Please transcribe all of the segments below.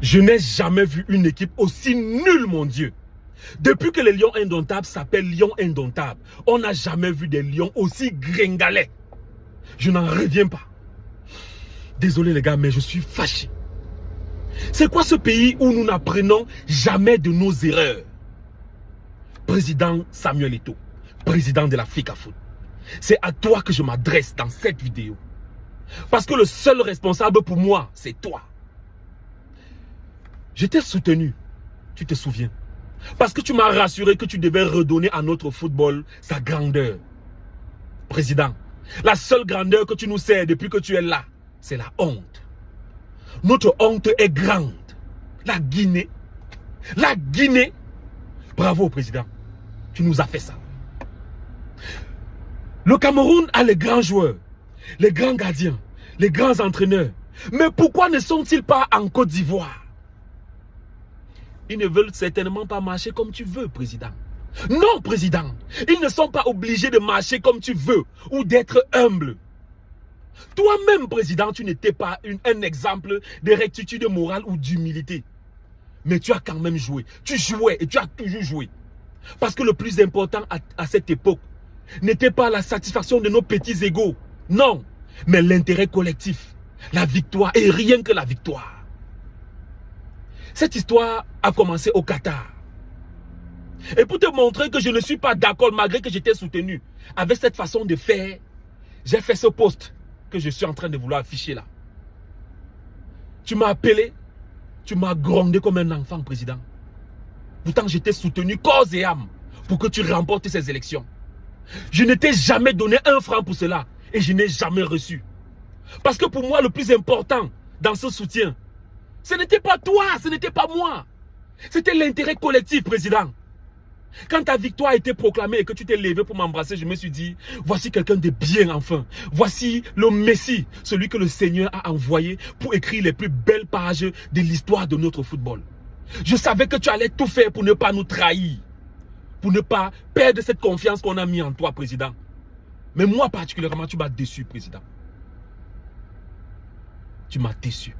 Je n'ai jamais vu une équipe aussi nulle, mon Dieu. Depuis que les Lions Indomptables s'appellent Lions Indomptables, on n'a jamais vu des Lions aussi gringalets. Je n'en reviens pas. Désolé les gars, mais je suis fâché. C'est quoi ce pays où nous n'apprenons jamais de nos erreurs? Président Samuel Eto'o, président de la FECAFOOT, c'est à toi que je m'adresse dans cette vidéo. Parce que le seul responsable pour moi, c'est toi. Je t'ai soutenu, tu te souviens. Parce que tu m'as rassuré que tu devais redonner à notre football sa grandeur. Président, la seule grandeur que tu nous sers depuis que tu es là, c'est la honte. Notre honte est grande. La Guinée. Bravo, président. Tu nous as fait ça. Le Cameroun a les grands joueurs, les grands gardiens, les grands entraîneurs. Mais pourquoi ne sont-ils pas en Côte d'Ivoire? Ils ne veulent certainement pas marcher comme tu veux, président. Non, président. Ils ne sont pas obligés de marcher comme tu veux ou d'être humble. Toi-même, président, tu n'étais pas un exemple de rectitude morale ou d'humilité. Mais tu as quand même joué. Tu jouais et tu as toujours joué. Parce que le plus important à cette époque n'était pas la satisfaction de nos petits égos. Non, mais l'intérêt collectif. La victoire et rien que la victoire. Cette histoire a commencé au Qatar. Et pour te montrer que je ne suis pas d'accord, malgré que j'étais soutenu avec cette façon de faire, j'ai fait ce post que je suis en train de vouloir afficher là. Tu m'as appelé, tu m'as grondé comme un enfant, président. Pourtant, j'étais soutenu corps et âme pour que tu remportes ces élections. Je ne t'ai jamais donné un franc pour cela et je n'ai jamais reçu. Parce que pour moi, le plus important dans ce soutien, ce n'était pas toi, ce n'était pas moi. C'était l'intérêt collectif, président. Quand ta victoire a été proclamée et que tu t'es levé pour m'embrasser, je me suis dit, voici quelqu'un de bien enfin. Voici le Messie, celui que le Seigneur a envoyé pour écrire les plus belles pages de l'histoire de notre football. Je savais que tu allais tout faire pour ne pas nous trahir. Pour ne pas perdre cette confiance qu'on a mis en toi, président. Mais moi particulièrement, tu m'as déçu, président. Tu m'as déçu.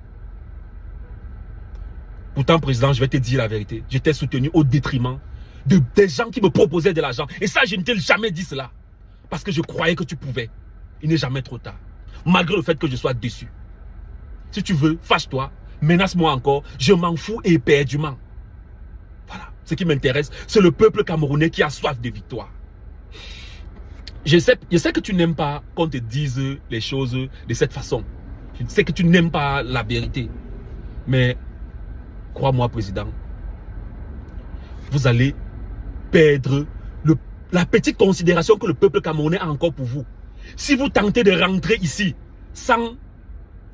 Pourtant, président, je vais te dire la vérité. J'étais soutenu au détriment des gens qui me proposaient de l'argent. Et ça, je ne t'ai jamais dit cela. Parce que je croyais que tu pouvais. Il n'est jamais trop tard. Malgré le fait que je sois déçu. Si tu veux, fâche-toi. Menace-moi encore. Je m'en fous éperdument. Voilà. Ce qui m'intéresse, c'est le peuple camerounais qui a soif de victoire. Je sais que tu n'aimes pas qu'on te dise les choses de cette façon. Je sais que tu n'aimes pas la vérité. Mais, crois-moi, président, vous allez perdre la petite considération que le peuple camerounais a encore pour vous. Si vous tentez de rentrer ici sans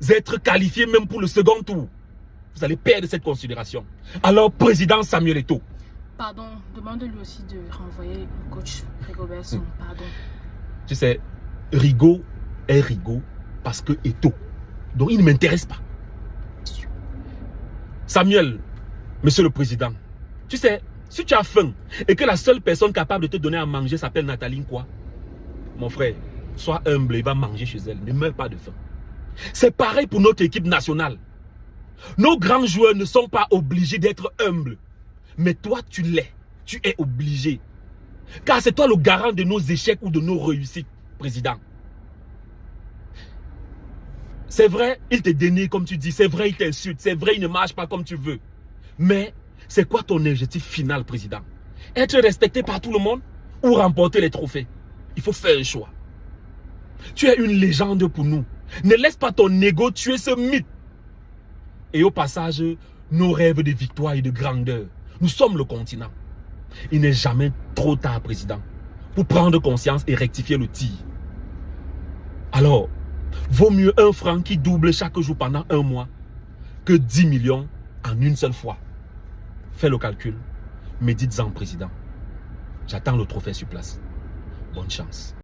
être qualifié même pour le second tour, vous allez perdre cette considération. Alors, président Samuel Eto'o. Pardon, demande-lui aussi de renvoyer le coach Rigobert Song. Pardon. Tu sais, Rigo est Rigo parce que Eto'o. Donc, il ne m'intéresse pas. Samuel, monsieur le président, tu sais, si tu as faim et que la seule personne capable de te donner à manger s'appelle Nathalie quoi, mon frère, sois humble, il va manger chez elle. Ne meurs pas de faim. C'est pareil pour notre équipe nationale. Nos grands joueurs ne sont pas obligés d'être humbles. Mais toi, tu l'es. Tu es obligé. Car c'est toi le garant de nos échecs ou de nos réussites, président. C'est vrai, il te dénie comme tu dis. C'est vrai, il t'insulte. C'est vrai, il ne marche pas comme tu veux. Mais c'est quoi ton objectif final, président? Être respecté par tout le monde ou remporter les trophées? Il faut faire un choix. Tu es une légende pour nous. Ne laisse pas ton ego tuer ce mythe. Et au passage, nos rêves de victoire et de grandeur. Nous sommes le continent. Il n'est jamais trop tard, président, pour prendre conscience et rectifier le tir. Alors, vaut mieux un franc qui double chaque jour pendant un mois que 10 millions en une seule fois. Fais le calcul. Médites-en, président. J'attends le trophée sur place. Bonne chance.